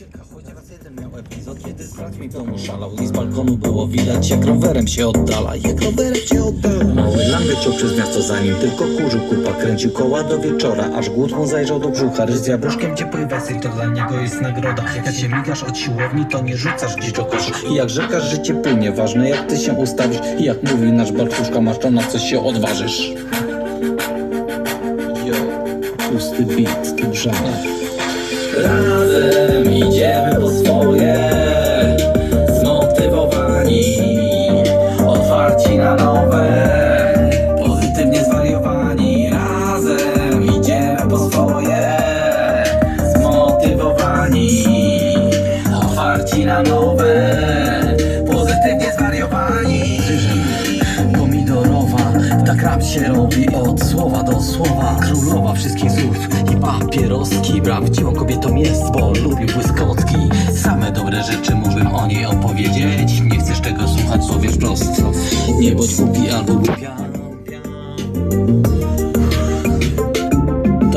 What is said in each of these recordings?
ucieka, choć raz jeden miał epizod, kiedy z braćmi w domu szalał i z balkonu było widać, jak rowerem się oddala, Mały lam leciał przez miasto za nim, tylko kurzył kupa, kręcił koła do wieczora, aż głód mu zajrzał do brzucha. Ryż z jabłuszkiem ciepłej wersji, to dla niego jest nagroda. Jak się migasz od siłowni, to nie rzucasz gdzieś do kosza. I jak rzekasz, życie płynie, ważne jak ty się ustawisz. I jak mówi nasz Bartuszka, masz to na coś się odważysz. Yo, pusty beat, to grzane. Razem idziemy po swoje, zmotywowani, otwarci na nowe, pozytywnie zwariowani. Razem idziemy po swoje, zmotywowani, otwarci na nowe, pozytywnie zwariowani. Pomidorowa, tak rap się robi od słowa do słowa. Królowa wszystkich słów i papieroski. Prawdziwą kobietą jest, bo lubi błyskotki. Same dobre rzeczy mógłbym o niej opowiedzieć. Nie chcesz tego słuchać, to wiesz prosto. Nie bądź głupi albo głupia.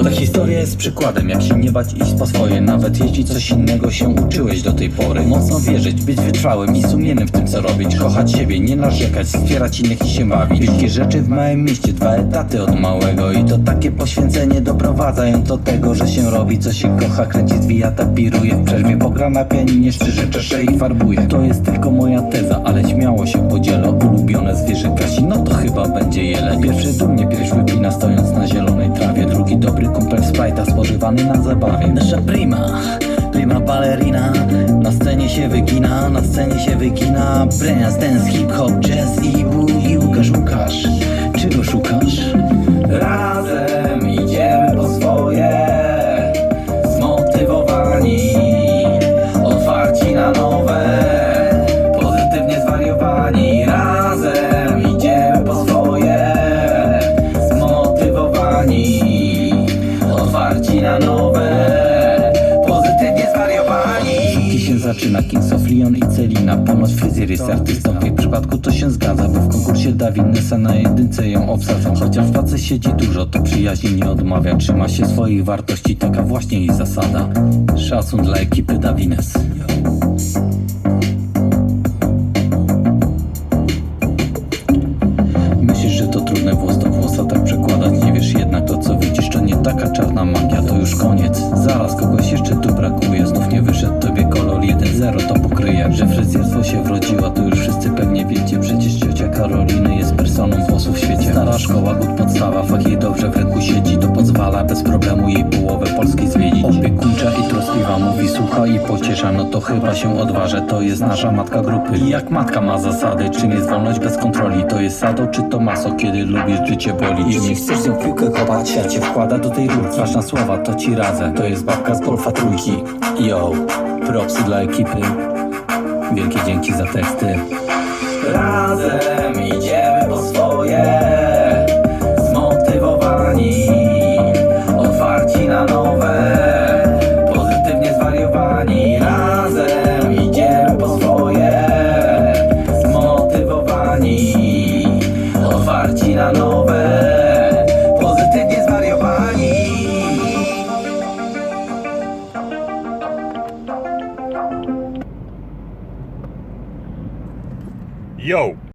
Ta historia jest przykładem, jak się nie bać iść po swoje. Nawet jeśli coś innego się uczyłeś do tej pory. Mocno wierzyć, być wytrwałym i sumiennym w tym co robić. Kochać siebie, nie narzekać, wspierać innych i się bawić. Wielkie rzeczy w małym mieście, 2 etaty od małego. I to takie poświęcenie doprowadzają do tego, że się robi co się kocha. Kręci, zwija, tapiruje, w przerwie pogra na pianinie, szczerze czesze i farbuje. To jest tylko moja teza, ale śmiało się podzielę. Ulubione zwierzę Kasi, no to chyba będzie jeleń. Pierwszy dumnie pierś wypina, stojąc na zielonej trawie. Drugi dobry kumpel Sprite'a, spożywany na zabawie. Nasza prima ballerina, na scenie się wygina, breakdance, dance, hip-hop, jazz i Łukasz, czego szukasz? Razem idziemy po swoje, zmotywowani, otwarci na nowe, pozytywnie zwariowani. Razem idziemy po swoje, zmotywowani, otwarci na nowe, pozytywnie zwariowani. Szybki się zaczyna, Kings of Leon i Celina. Ponoć fryzjer jest artystą, w jej przypadku to się zgadza, bo w konkursie Davinesa na jedynce ją obsadzą. Chociaż w pracy siedzi dużo, to przyjaźni nie odmawia. Trzyma się swoich wartości, taka właśnie jej zasada. Szacun dla ekipy Davines. Myślisz, że to trudne włos do włosa tak przekładać. Nie wiesz jednak, to co widzisz to nie taka czarna magia. To już koniec, zaraz kogoś jeszcze tu brakuje. Znów nie wyszedł tobie kolor 1-0, to pokryje. Że fryzjerstwo się wrodziła, to już wszyscy pewnie wiecie. Przecież ciocia Karoliny jest personą włosów w świecie. Stara szkoła, gód podstawa, fach jej dobrze w ręku siedzi. To pozwala bez problemu jej połowę Polski zwiedzić. Opiekuńcza i troskliwa, mówi słucha i pociesza. No to chyba się odważę, to jest nasza matka grupy. I jak matka ma zasady, czym jest wolność bez kontroli? To jest sado czy to maso, kiedy lubisz, życie boli? Jeśli chcesz ją piłkę kopać, ja cię wkłada do tej rurki. Ważna słowa, to ci radzę, to jest babka z golfa trójki. Yo, propsy dla ekipy, wielkie dzięki za teksty. Razem idziemy po swoje, zmotywowani, otwarci na nowe, pozytywnie zwariowani. Razem idziemy po swoje, zmotywowani, otwarci na nowe.